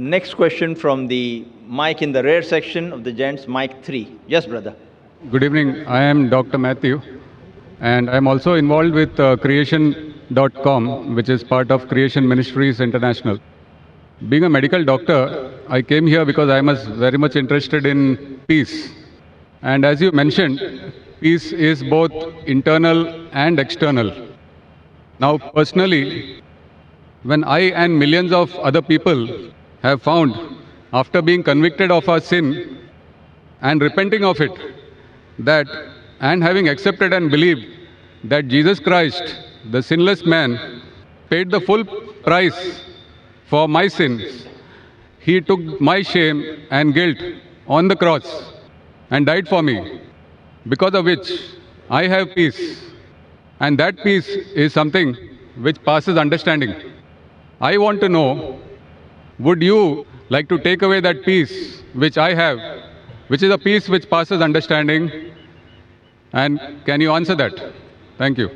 Next question from the mic in the rear section of the gents, mic 3. Yes, brother. Good evening. I am Dr. Matthew, and I am also involved with creation.com, which is part of Creation Ministries International. Being a medical doctor, I came here because I was very much interested in peace. And as you mentioned, peace is both internal and external. Now, personally, when I and millions of other people have found, after being convicted of our sin and repenting of it, that and having accepted and believed that Jesus Christ, the sinless man, paid the full price for my sins. He took my shame and guilt on the cross and died for me, because of which I have peace. And that peace is something which passes understanding. I want to know, would you like to take away that peace which I have, which is a peace which passes understanding? And can you answer that? Thank you.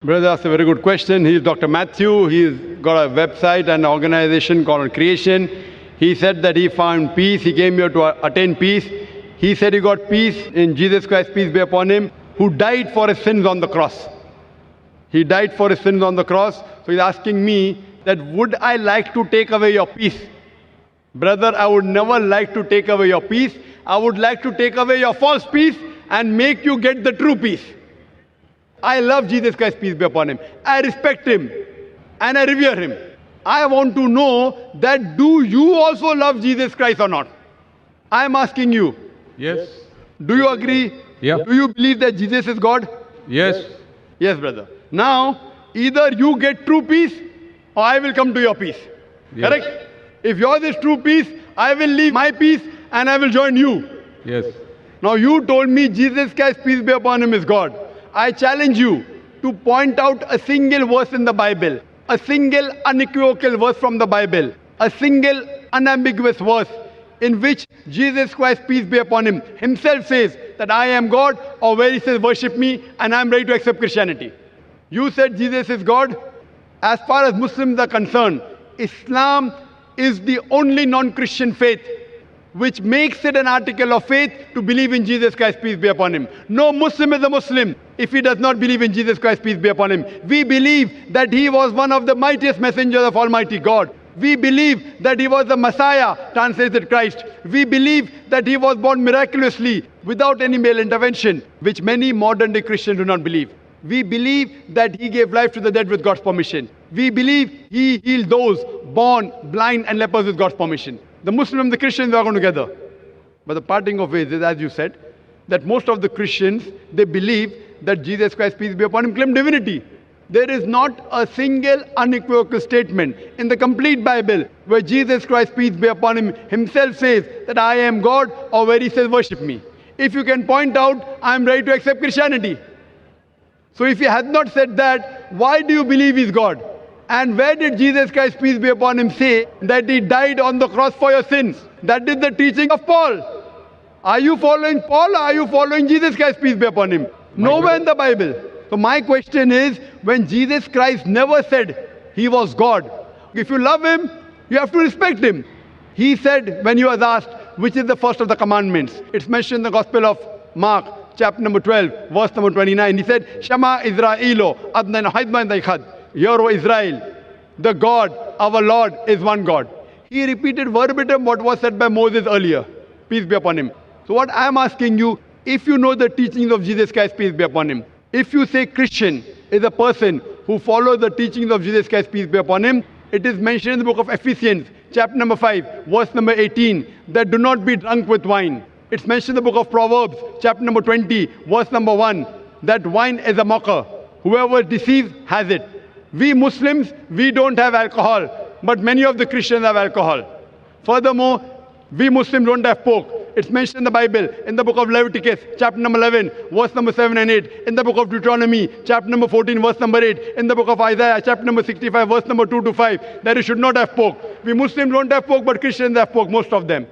Brother, that's a very good question. He's Dr. Matthew. He's got a website and organization called Creation. He said that he found peace. He came here to attain peace. He said he got peace in Jesus Christ, peace be upon him, who died for his sins on the cross. He died for his sins on the cross. So he's asking me that would I like to take away your peace? Brother, I would never like to take away your peace. I would like to take away your false peace and make you get the true peace. I love Jesus Christ, peace be upon him. I respect him and I revere him. I want to know that do you also love Jesus Christ or not? I am asking you. Yes. Do you agree? Yeah. Do you believe that Jesus is God? Yes. Yes, brother. Now, either you get true peace or I will come to your peace. Yes. Correct? If yours is true peace, I will leave my peace and I will join you. Yes. Now you told me Jesus Christ, peace be upon him, is God. I challenge you to point out a single verse in the Bible, a single unequivocal verse from the Bible, a single unambiguous verse in which Jesus Christ, peace be upon him, himself says that I am God, or where he says worship me and I am ready to accept Christianity. You said Jesus is God. As far as Muslims are concerned, Islam is the only non-Christian faith which makes it an article of faith to believe in Jesus Christ, peace be upon him. No Muslim is a Muslim if he does not believe in Jesus Christ, peace be upon him. We believe that he was one of the mightiest messengers of Almighty God. We believe that he was the Messiah, translated Christ. We believe that he was born miraculously without any male intervention, which many modern day Christians do not believe. We believe that he gave life to the dead with God's permission. We believe he healed those born blind and lepers with God's permission. The Muslims and the Christians are going together. But the parting of ways is, as you said, that most of the Christians, they believe that Jesus Christ, peace be upon him, claimed divinity. There is not a single unequivocal statement in the complete Bible where Jesus Christ, peace be upon him, himself says that I am God, or where he says worship me. If you can point out, I am ready to accept Christianity. So if he had not said that, why do you believe he's God? And where did Jesus Christ, peace be upon him, say that he died on the cross for your sins? That is the teaching of Paul. Are you following Paul or are you following Jesus Christ, peace be upon him? Nowhere in the Bible. So my question is, when Jesus Christ never said he was God, if you love him, you have to respect him. He said when he was asked, which is the first of the commandments? It's mentioned in the Gospel of Mark, chapter number 12, verse number 29. He said, Shema Israelo, Adnan Haidman Daikhad. Hear, O Israel, the God, our Lord, is one God. He repeated verbatim what was said by Moses earlier. Peace be upon him. So what I am asking you, if you know the teachings of Jesus Christ, peace be upon him, if you say Christian is a person who follows the teachings of Jesus Christ, peace be upon him, it is mentioned in the book of Ephesians, chapter number 5, verse number 18, that do not be drunk with wine. It's mentioned in the book of Proverbs, chapter number 20, verse number 1, that wine is a mocker. Whoever deceives has it. We Muslims, we don't have alcohol, but many of the Christians have alcohol. Furthermore, we Muslims don't have pork. It's mentioned in the Bible, in the book of Leviticus, chapter number 11, verse number 7 and 8, in the book of Deuteronomy, chapter number 14, verse number 8, in the book of Isaiah, chapter number 65, verse number 2 to 5, that you should not have pork. We Muslims don't have pork, but Christians have pork, most of them.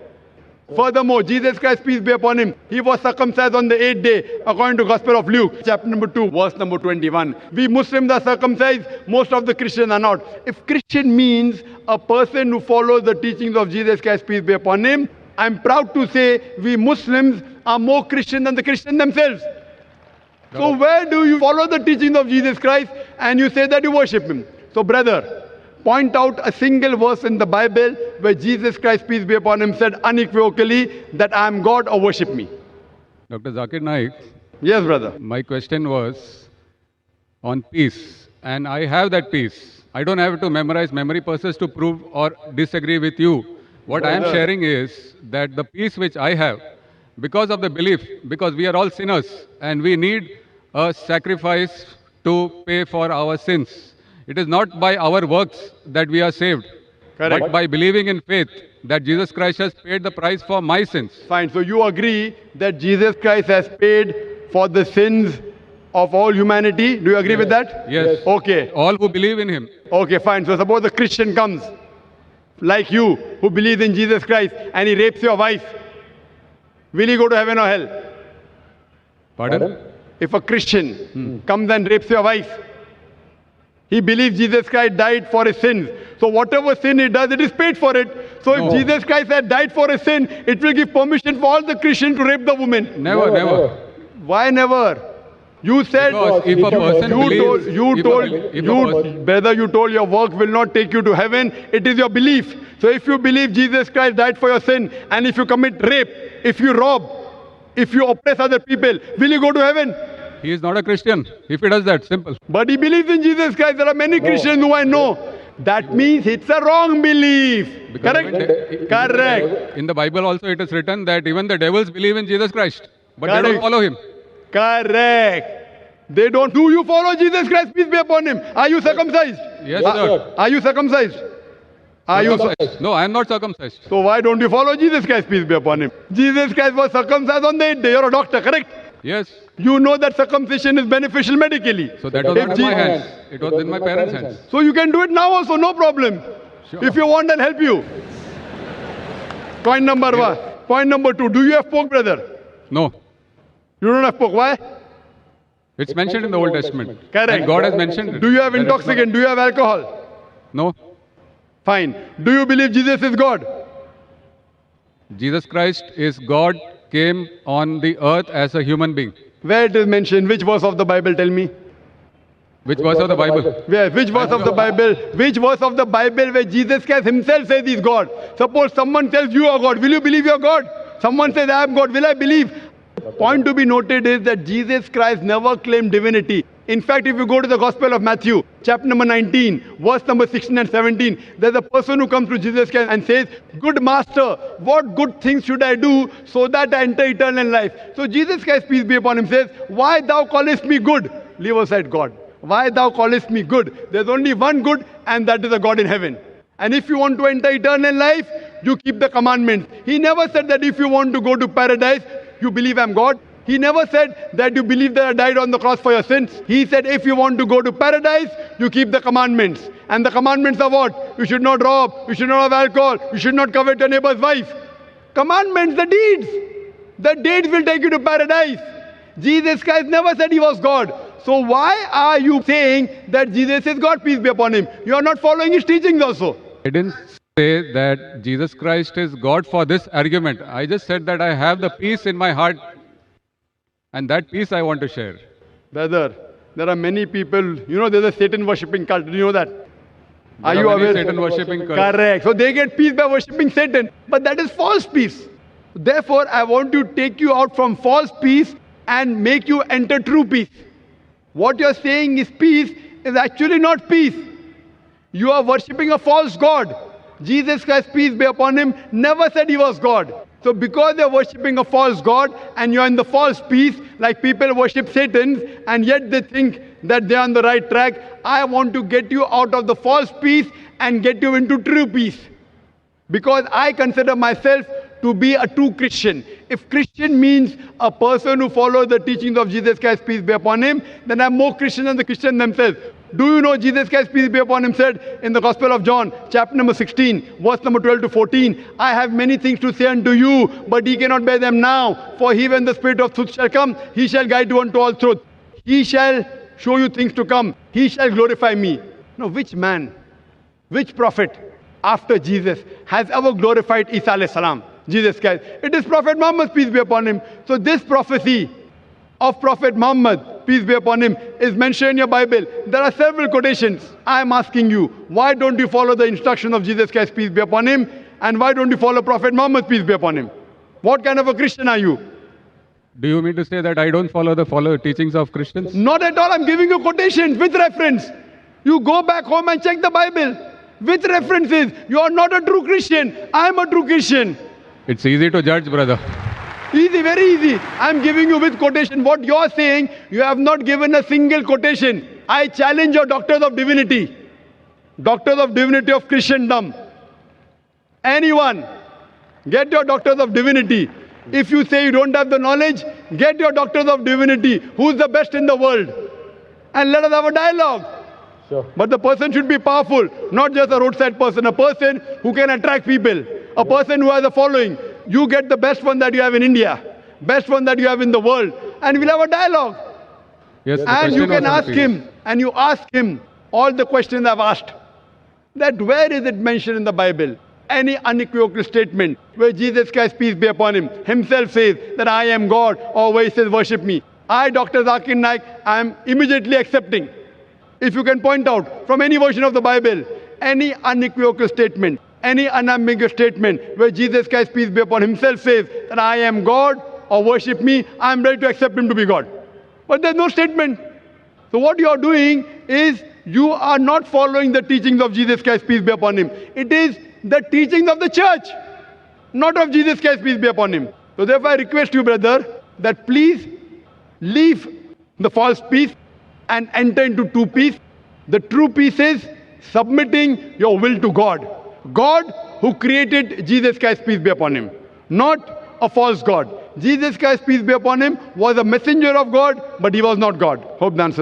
Furthermore, Jesus Christ, peace be upon him, he was circumcised on the 8th day, according to Gospel of Luke, chapter number 2, verse number 21. We Muslims are circumcised, most of the Christians are not. If Christian means a person who follows the teachings of Jesus Christ, peace be upon him, I'm proud to say we Muslims are more Christian than the Christians themselves. So where do you follow the teachings of Jesus Christ and you say that you worship him? So brother, point out a single verse in the Bible where Jesus Christ, peace be upon him, said unequivocally that I am God or worship me. Dr. Zakir Naik, Yes, brother. my question was on peace. And I have that peace. I don't have to memorize memory purposes to prove or disagree with you. What I am sharing is that the peace which I have, because of the belief, because we are all sinners and we need a sacrifice to pay for our sins. It is not by our works that we are saved, Correct. but by believing in faith that Jesus Christ has paid the price for my sins. Fine. So you agree that Jesus Christ has paid for the sins of all humanity? Do you agree with that? Yes. Okay. All who believe in him. Okay, fine. So suppose a Christian comes, like you, who believes in Jesus Christ, and he rapes your wife. Will he go to heaven or hell? Pardon? If a Christian comes and rapes your wife, he believes Jesus Christ died for his sins. So whatever sin he does, it is paid for it. So No. if Jesus Christ had died for his sin, it will give permission for all the Christians to rape the woman. Never, never. Why never? You said Because if a person believes, brother, you told your work will not take you to heaven. It is your belief. So if you believe Jesus Christ died for your sin, and if you commit rape, if you rob, if you oppress other people, will you go to heaven? he is not a Christian if he does that, simple. But he believes in Jesus Christ. There are many Christians who I know. That means it's a wrong belief. Because Correct? Correct. In the Bible also it is written that even the devils believe in Jesus Christ, but they don't Correct. follow him. Correct. They don't. Do you follow Jesus Christ? Peace be upon him. Are you circumcised? Yes, sir. Are you circumcised? Are you? Circumcised. No, I am not circumcised. So why don't you follow Jesus Christ? Peace be upon him. Jesus Christ was circumcised on the 8th day. You're a doctor, correct? Yes. You know that circumcision is beneficial medically. So that was If not in my Je- hands. It was in my parents' hands. So you can do it now also, no problem. Sure. If you want, I'll help you. Point number one. Point number two. Do you have pork, brother? No. You don't have pork. Why? It's mentioned in the Old Testament. Correct. And God has mentioned it. Do you have That it's not- intoxicant? Do you have alcohol? No. Fine. Do you believe Jesus is God? Jesus Christ is God, came on the earth as a human being. Where it is mentioned? Which verse of the Bible? Tell me. Which verse of the Bible? Where? Which verse of the Bible? Which verse of the Bible where Jesus Christ himself says he's God? Suppose someone tells you are God. Will you believe you're God? Someone says I am God. Will I believe? Point to be noted is that Jesus Christ never claimed divinity. In fact, if you go to the Gospel of Matthew, chapter number 19, verse number 16 and 17, there's a person who comes to Jesus Christ and says, "Good master, what good things should I do so that I enter eternal life?" So Jesus Christ, peace be upon him, says, "Why thou callest me good?" Leave aside God. "Why thou callest me good?" There's only one good, and that is a God in heaven. And if you want to enter eternal life, you keep the commandments. He never said that if you want to go to paradise, you believe I'm God. He never said that you believe that I died on the cross for your sins. He said if you want to go to paradise, you keep the commandments. And the commandments are what? You should not rob, you should not have alcohol, you should not covet your neighbor's wife. Commandments, the deeds. The deeds will take you to paradise. Jesus Christ never said he was God. So why are you saying that Jesus is God, peace be upon him? You are not following his teachings also. I didn't say that Jesus Christ is God for this argument. I just said that I have the peace in my heart, and that peace I want to share. Brother, there are many people, there's a Satan worshipping cult. Do you know that? Are There you are many aware? Satan worshipping cults. Correct. So they get peace by worshipping Satan. But that is false peace. Therefore, I want to take you out from false peace and make you enter true peace. What you're saying is peace is actually not peace. You are worshipping a false God. Jesus Christ, peace be upon him, never said he was God. So because they're worshipping a false God and you're in the false peace, like people worship Satan, and yet they think that they're on the right track, I want to get you out of the false peace and get you into true peace. Because I consider myself to be a true Christian. If Christian means a person who follows the teachings of Jesus Christ, peace be upon him, then I'm more Christian than the Christian themselves. Do you know Jesus Christ, peace be upon him, said in the Gospel of John, chapter number 16, verse number 12 to 14, I have many things to say unto you, but ye cannot bear them now. For he, when the Spirit of truth shall come, he shall guide you unto all truth. He shall show you things to come. He shall glorify me. Now, which man, which prophet after Jesus has ever glorified Isa alayhi salam, Jesus Christ? It is Prophet Muhammad, peace be upon him. So this prophecy of Prophet Muhammad, peace be upon him, is mentioned in your Bible. There are several quotations. I am asking you, why don't you follow the instruction of Jesus Christ, peace be upon him? And why don't you follow Prophet Muhammad, peace be upon him? What kind of a Christian are you? Do you mean to say that I don't follow teachings of Christians? Not at all. I'm giving you quotations with reference. You go back home and check the Bible with references. You are not a true Christian. I am a true Christian. It's easy to judge, brother. Easy, very easy. I'm giving you with quotation. What you're saying, you have not given a single quotation. I challenge your doctors of divinity. Doctors of divinity of Christendom. Anyone, get your doctors of divinity. If you say you don't have the knowledge, get your doctors of divinity. Who's the best in the world? And let us have a dialogue. Sure. But the person should be powerful, not just a roadside person, a person who can attract people, a person who has a following. You get the best one that you have in India, best one that you have in the world, and we'll have a dialogue. Yes, And you can ask him. him, and you ask him all the questions I've asked. That where is it mentioned in the Bible? Any unequivocal statement where Jesus Christ, peace be upon him, himself says that I am God, or where he says worship me. I, Dr. Zakir Naik, I am immediately accepting. If you can point out from any version of the Bible, any unequivocal statement, any unambiguous statement where Jesus Christ, peace be upon him, himself says that I am God or worship me, I am ready to accept him to be God. But there's no statement. So what you are doing is you are not following the teachings of Jesus Christ, peace be upon him. It is the teachings of the church, not of Jesus Christ, peace be upon him. So therefore I request you, brother, that please leave the false peace and enter into true peace. The true peace is submitting your will to God. God who created Jesus Christ, peace be upon him, not a false God. Jesus Christ, peace be upon him, was a messenger of God, but he was not God. Hope the answer.